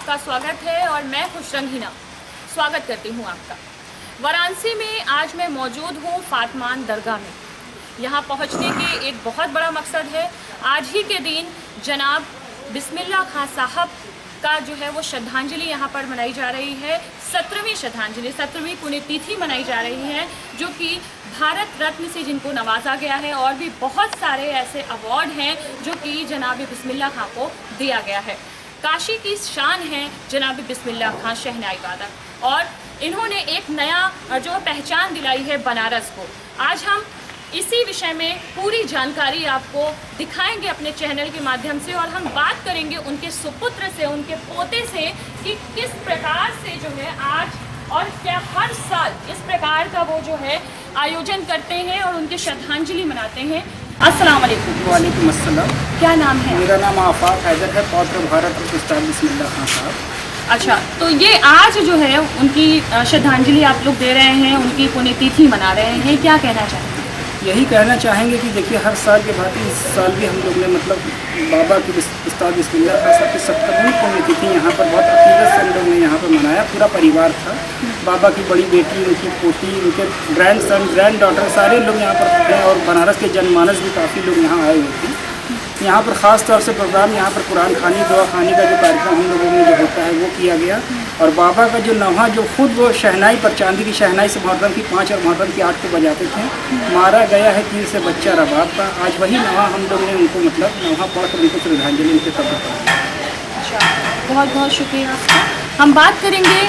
आपका स्वागत है और मैं खुशरंग हिना स्वागत करती हूँ आपका। वाराणसी में आज मैं मौजूद हूँ फातमान दरगाह में। यहाँ पहुँचने के एक बहुत बड़ा मकसद है। आज ही के दिन जनाब बिस्मिल्लाह खां साहब का जो है वो श्रद्धांजलि यहाँ पर मनाई जा रही है। 17वीं श्रद्धांजलि, 17वीं पुण्यतिथि मनाई जा रही है, जो कि भारत रत्न से जिनको नवाजा गया है और भी बहुत सारे ऐसे अवार्ड हैं जो कि जनाब बिस्मिल्लाह खां को दिया गया है। काशी की शान है जनाब बिस्मिल्लाह खां शहनाई वादक, और इन्होंने एक नया जो पहचान दिलाई है बनारस को। आज हम इसी विषय में पूरी जानकारी आपको दिखाएंगे अपने चैनल के माध्यम से, और हम बात करेंगे उनके सुपुत्र से, उनके पोते से, कि किस प्रकार से जो है आज और क्या हर साल इस प्रकार का वो जो है आयोजन करते हैं और उनके श्रद्धांजलि मनाते हैं। अस्सलाम वालेकुम। वालेकुम अस्सलाम। क्या नाम है? मेरा नाम आफाक हैदर है, पौत्र भारत उस्ताद बिस्मिल्लाह खां साहब। अच्छा, तो ये आज जो है उनकी श्रद्धांजलि आप लोग दे रहे हैं, उनकी पुण्यतिथि मना रहे हैं, क्या कहना चाहेंगे? यही कहना चाहेंगे कि देखिए हर साल के भांति इस साल भी हम लोग ने मतलब बाबा की उस्ताद बिस्मिल्लाह खां साहब की 17वीं पुण्यतिथि यहाँ पर बहुत अकीदत से हम लोग ने यहाँ पर मनाया। पूरा परिवार था, बाबा की बड़ी बेटी, उनकी पोती, उनके ग्रैंड सन, ग्रैंड डॉटर, सारे लोग यहाँ पर थे, और बनारस के जनमानस भी काफ़ी लोग यहाँ आए हुए थे। यहाँ पर ख़ास तौर से प्रोग्राम यहाँ पर कुरान खानी, दुआ खानी का जो कार्यक्रम हम लोगों में जो होता है वो किया गया। और बाबा का जो नौहा, जो खुद वो शहनाई पर, चांदी की शहनाई से मुहर्रम की 5 और मुहर्रम की 8 को बजाते थे, मारा गया है तीर से बच्चा रबाब का, आज वही नौहा हम लोग ने उनको मतलब नौहा पढ़ कर उनको श्रद्धांजलि उनके तब पढ़ा। अच्छा, बहुत बहुत शुक्रिया आपका। हम बात करेंगे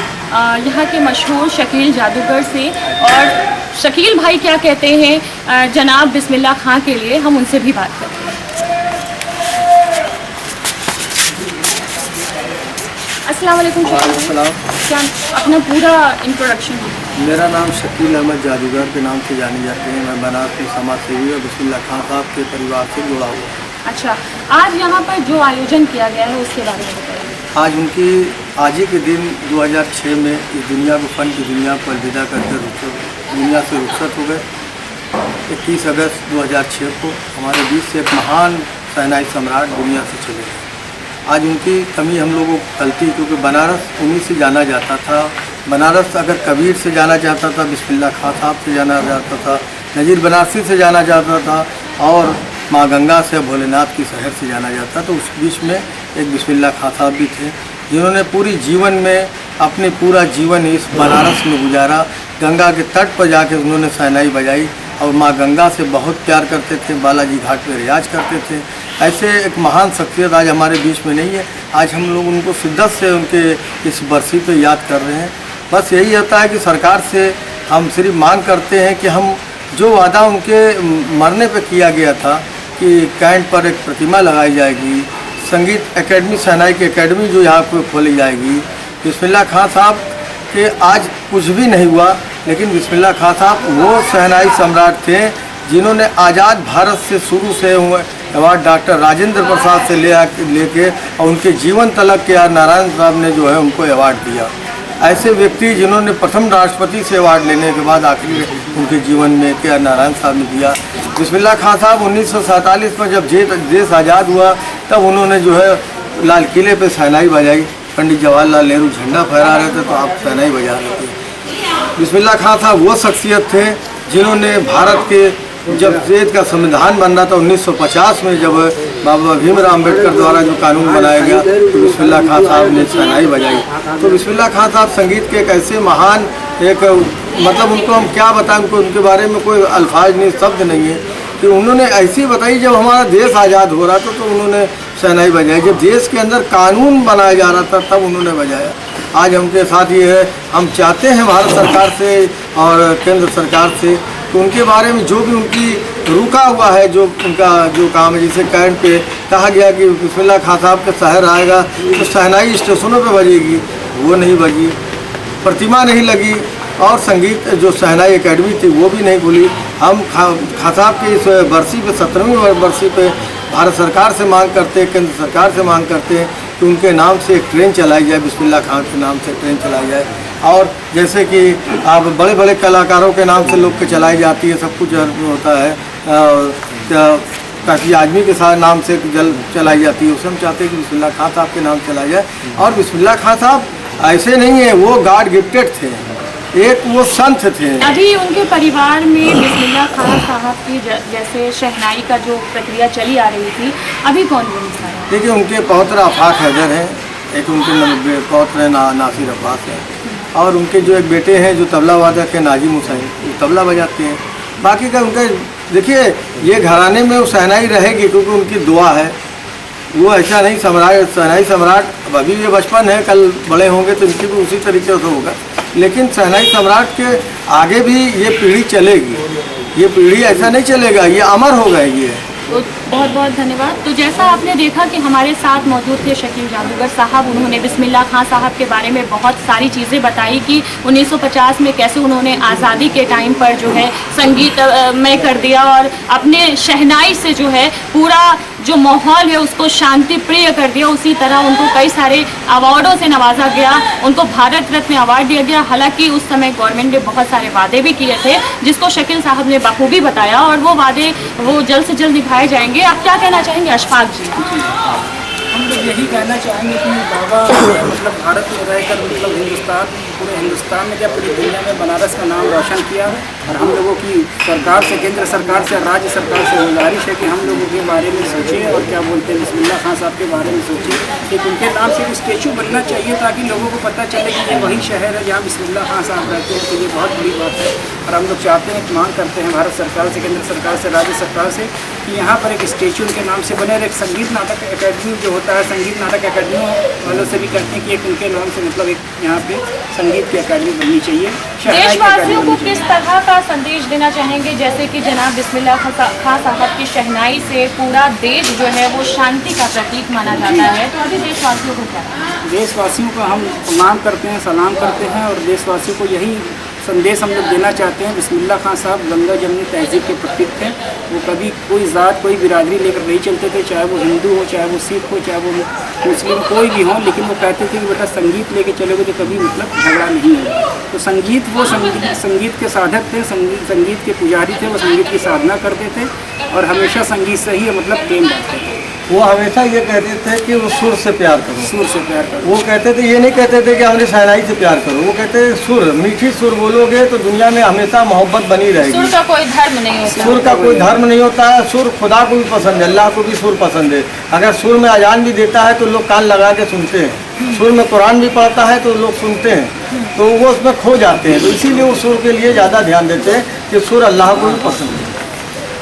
यहाँ के मशहूर शकील जादूगर से, और शकील भाई क्या कहते हैं जनाब बिस्मिल्लाह खां के लिए, हम उनसे भी बात करेंगे। अस्सलाम वालेकुम शकील भाई, क्या अपना पूरा इंट्रोडक्शन? मेरा नाम शकील अहमद जादूगर के नाम से जाने जाते हैं। मैं बनारस में समाज सेवी और बिस्मिल्लाह खां साहब के परिवार से जुड़ा हुआ हूँ। अच्छा, आज यहाँ पर जो आयोजन किया गया है उसके बारे में बताइए। आज उनकी आज ही के दिन 2006 में इस दुनिया को, फन की दुनिया को अलविदा करके दुनिया से रुखसत हो गए। 21 अगस्त 2006 को हमारे बीच से एक महान शहनाई सम्राट दुनिया से चले गए। आज उनकी कमी हम लोगों को खलती, क्योंकि बनारस उन्हीं से जाना जाता था। बनारस अगर कबीर से जाना जाता था, बिस्मिल्लाह खां साहब से जाना जाता था, नज़ीर बनारसी से जाना जाता था, और माँ गंगा से, भोलेनाथ की शहर से जाना जाता। तो उस बीच में एक बिस्मिल्लाह खां साहब भी थे, जिन्होंने पूरी जीवन में अपने पूरा जीवन इस बनारस में गुजारा। गंगा के तट पर जाके उन्होंने शहनाई बजाई, और माँ गंगा से बहुत प्यार करते थे, बालाजी घाट पे रियाज करते थे। ऐसे एक महान शख्सियत आज हमारे बीच में नहीं है। आज हम लोग उनको शिद्दत से उनके इस बरसी पे याद कर रहे हैं। बस यही होता है कि सरकार से हम सिर्फ मांग करते हैं कि हम जो वादा उनके मरने पे किया गया था कि कैंट पर एक प्रतिमा लगाई जाएगी, संगीत एकेडमी, शहनाई की एकेडमी जो यहाँ पर खोली जाएगी। बिस्मिल्लाह खां साहब के आज कुछ भी नहीं हुआ, लेकिन बिस्मिल्लाह खां साहब वो शहनाई सम्राट थे जिन्होंने आज़ाद भारत से शुरू से हुए अवार्ड डॉक्टर राजेंद्र प्रसाद से लेके और उनके जीवन तलक के आर नारायण साहब ने जो है उनको अवार्ड दिया। ऐसे व्यक्ति जिन्होंने प्रथम राष्ट्रपति से अवार्ड लेने के बाद आखिरी उनके जीवन में के आर नारायण साहब ने दिया। बिस्मिल्लाह खां साहब 1947 में जब देश आज़ाद हुआ तब उन्होंने जो है लाल किले पर शहनाई बजाई। पंडित जवाहरलाल नेहरू झंडा फहरा रहे थे तो आप शहनाई बजा रहे थे। बिस्मिल्लाह खां साहब वो शख्सियत थे जिन्होंने भारत के, जब देश का संविधान बन रहा था 1950 में, जब बाबा भीमराव अम्बेडकर द्वारा जो कानून बनाया गया तो बिस्मिल्लाह खां साहब ने शहनाई बजाई। तो बिस्मिल्लाह खां साहब संगीत के एक ऐसे महान, एक मतलब उनको हम क्या बताएं, उनके बारे में कोई अल्फाज नहीं, शब्द नहीं है कि उन्होंने ऐसी बताई। जब हमारा देश आज़ाद हो रहा था तो उन्होंने शहनाई बजाई। जब देश के अंदर कानून बनाया जा रहा था तब उन्होंने बजाया। आज उनके साथ ये है, हम चाहते हैं भारत सरकार से और केंद्र सरकार से तो उनके बारे में जो भी उनकी रुका हुआ है, जो उनका जो काम है, जैसे कैंट पे कहा गया कि बिस्मिल्लाह खां साहब का शहर आएगा तो शहनाई स्टेशनों पे बजेगी, वो नहीं बजी, प्रतिमा नहीं लगी, और संगीत जो शहनाई एकेडमी थी वो भी नहीं खुली। हम खां साहब की इस बरसी पे, 17वीं बरसी पे भारत सरकार से मांग करते हैं, केंद्र सरकार से मांग करते हैं कि उनके नाम से एक ट्रेन चलाई जाए, बिस्मिल्लाह खां के नाम से ट्रेन चलाई जाए। और जैसे कि आप बड़े बड़े कलाकारों के नाम से लोग के चलाई जाती है, सब कुछ होता है। काफ़ी आदमी के साथ नाम से जल चलाई जाती है, उसमें हम चाहते हैं कि बिस्मिल्लाह खां साहब के नाम चलाई जाए। और बिस्मिल्लाह खां साहब ऐसे नहीं है, वो गॉड गिफ्टेड थे, एक वो संत थे। अभी उनके परिवार में बिस्मिल्लाह खां साहब की जैसे शहनाई का जो प्रक्रिया चली आ रही थी, अभी कौन हिस्सा है? देखिए, उनके पौत्र आफाक हैदर हैं, एक उनके पौत्र है नासिर अब्बास है, और उनके जो एक बेटे हैं जो तबला वादक है नाजिम हुसैन, वो तबला बजाते हैं। बाकी का उनका देखिए, ये घराने में वो शहनाई रहेगी क्योंकि उनकी दुआ है। वो ऐसा नहीं शहनाई सम्राट, अब अभी ये बचपन है, कल बड़े होंगे तो इनकी भी उसी तरीके से होगा, लेकिन शहनाई सम्राट के आगे भी ये पीढ़ी चलेगी, ये पीढ़ी ऐसा नहीं चलेगा, ये अमर होगा ये। तो बहुत बहुत धन्यवाद। तो जैसा आपने देखा कि हमारे साथ मौजूद थे शकील जादूगर साहब, उन्होंने बिस्मिल्लाह खां साहब के बारे में बहुत सारी चीज़ें बताई कि 1950 में कैसे उन्होंने आज़ादी के टाइम पर जो है संगीत में कर दिया और अपने शहनाई से जो है पूरा जो माहौल है उसको शांति प्रिय कर दिया। उसी तरह उनको कई सारे अवार्डों से नवाजा गया, उनको भारत रत्न अवार्ड दिया गया। हालांकि उस समय गवर्नमेंट ने बहुत सारे वादे भी किए थे जिसको शकील साहब ने बखूबी बताया और वो वादे वो जल्द से जल्द निभाए जाएंगे। आप क्या कहना चाहेंगे अशफाक जी? हम लोग यही कहना चाहेंगे कि बाबा मतलब भारत में रहकर मतलब पूरे हिंदुस्तान में क्या पूरी दुनिया में बनारस का नाम रोशन किया। और हम लोगों की सरकार से, केंद्र सरकार से, राज्य सरकार से गुजारिश है कि हम लोगों के बारे में सोचें और क्या बोलते हैं बिस्मिल्लाह खां साहब के बारे में सोचें कि उनके नाम से एक स्टेचू बनना चाहिए ताकि लोगों को पता चले कि ये वही शहर है जहाँ बिस्मिल्लाह खां साहब रहते हैं। तो ये बहुत बड़ी बात है और हम लोग चाहते हैं, मांग करते हैं भारत सरकार से, केंद्र सरकार से, राज्य सरकार से कि यहाँ पर एक स्टेचू उनके नाम से बने और एक संगीत नाटक अकेडमी जो होता है, संगीत नाटक अकेडमी वालों से भी कहते हैं कि एक उनके नाम से मतलब एक यहाँ पे संगीत की अकेडमी बननी चाहिए। देशवासियों को किस तरह का संदेश देना चाहेंगे? जैसे कि जनाब बिस्मिल्लाह खां साहब की शहनाई से पूरा देश जो है वो शांति का प्रतीक माना जाता है, तो अभी देशवासियों को क्या? देशवासियों का हम प्रणाम करते हैं, सलाम करते हैं और देशवासियों को यही संदेश हम लोग देना चाहते हैं। बिस्मिल्लाह खां साहब गंगा जमनी तहजीब के प्रतीक थे। वो कभी कोई ज़ात, कोई बिरादरी लेकर नहीं चलते थे, चाहे वो हिंदू हो, चाहे वो सिख हो, चाहे वो मुस्लिम, कोई भी हो, लेकिन वो कहते थे कि बेटा संगीत लेके चलोगे तो कभी मतलब झगड़ा नहीं होगा। तो संगीत, वो संगीत के साधक थे, संगीत के पुजारी थे, वो संगीत की साधना करते थे और हमेशा संगीत से ही मतलब प्रेम रखते थे। वो हमेशा ये कहते थे कि वो सुर से प्यार करो, सुर से प्यार करो। वो कहते थे, ये नहीं कहते थे कि हमने शहनाई से प्यार करो, वो कहते थे सुर, मीठी सुर बोलोगे तो दुनिया में हमेशा मोहब्बत बनी रहेगी। सुर का कोई धर्म नहीं होता, सुर का कोई धर्म नहीं होता है। सुर खुदा को भी पसंद है, अल्लाह को भी सुर पसंद है। अगर सुर में अजान भी देता है तो लोग कान लगा के सुनते हैं, सुर में कुरान भी पढ़ता है तो लोग सुनते हैं, तो वो उसमें खो जाते हैं। तो इसीलिए वो सुर के लिए ज़्यादा ध्यान देते हैं कि सुर अल्लाह को भी पसंद है।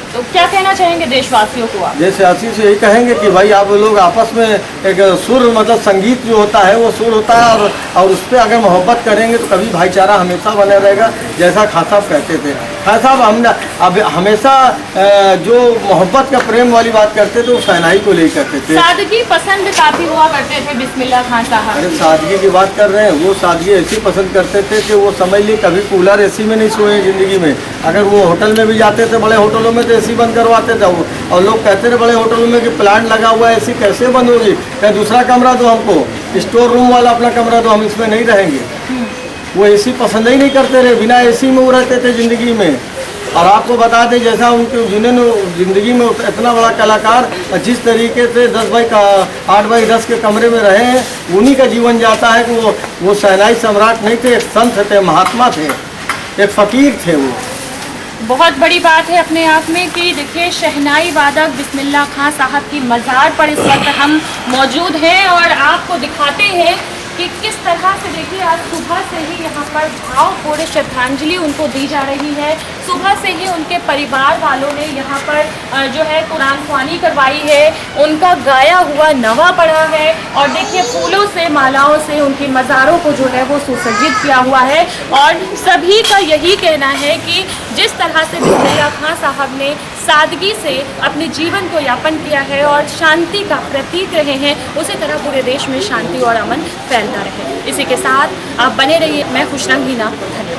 तो क्या कहना चाहेंगे देशवासियों को आप? देशवासियों से यही कहेंगे कि भाई आप लोग आपस में एक सुर, मतलब संगीत जो होता है वो सुर होता है और उस पर अगर मोहब्बत करेंगे तो कभी भाईचारा हमेशा बना रहेगा। जैसा खां साहब कहते थे, खां साहब हमने अब हमेशा जो मोहब्बत का प्रेम वाली बात करते थे वो शहनाई को ले करते थे। सादगी पसंद काफ़ी हुआ करते थे बिस्मिल्लाह खां साहब। अरे सादगी की बात कर रहे हैं, वो सादगी ऐसी पसंद करते थे कि वो समझ ली कभी कूलर एसी में नहीं सोए ज़िंदगी में। अगर वो होटल में भी जाते थे, बड़े होटलों में, तो एसी बंद करवाते थे वो, और लोग कहते थे बड़े होटलों में कि प्लांट लगा हुआ है, एसी कैसे बंद होगी, क्या दूसरा कमरा दो हमको, स्टोर रूम वाला अपना कमरा दो, हम इसमें नहीं रहेंगे। वो एसी पसंद ही नहीं करते रहे, बिना एसी में वो रहते थे ज़िंदगी में। और आपको बता दें जैसा उनके जिन्होंने ज़िंदगी में इतना बड़ा कलाकार जिस तरीके से 8x10 के कमरे में रहे हैं, उन्हीं का जीवन जाता है कि वो शहनाई सम्राट नहीं थे, एक संत थे, महात्मा थे, एक फ़कीर थे। वो बहुत बड़ी बात है अपने आप में कि देखिए शहनाई वादक बिस्मिल्लाह खां साहब की मज़ार पर इस वक्त हम मौजूद हैं और आपको दिखाते हैं कि किस तरह से देखिए आज सुबह से ही यहाँ पर भावपूर्ण श्रद्धांजलि उनको दी जा रही है। सुबह से ही उनके परिवार वालों ने यहाँ पर जो है कुरान ख्वानी करवाई है, उनका गाया हुआ नवा पढ़ा है और देखिए फूलों से, मालाओं से उनकी मज़ारों को जो है वो सुसज्जित किया हुआ है। और सभी का यही कहना है कि जिस तरह से बिस्मिल्लाह खां साहब ने सादगी से अपने जीवन को यापन किया है और शांति का प्रतीक रहे हैं, उसी तरह पूरे देश में शांति और अमन फैलता रहे। इसी के साथ आप बने रहिए। मैं खुशरंग हीना, धन्यवाद।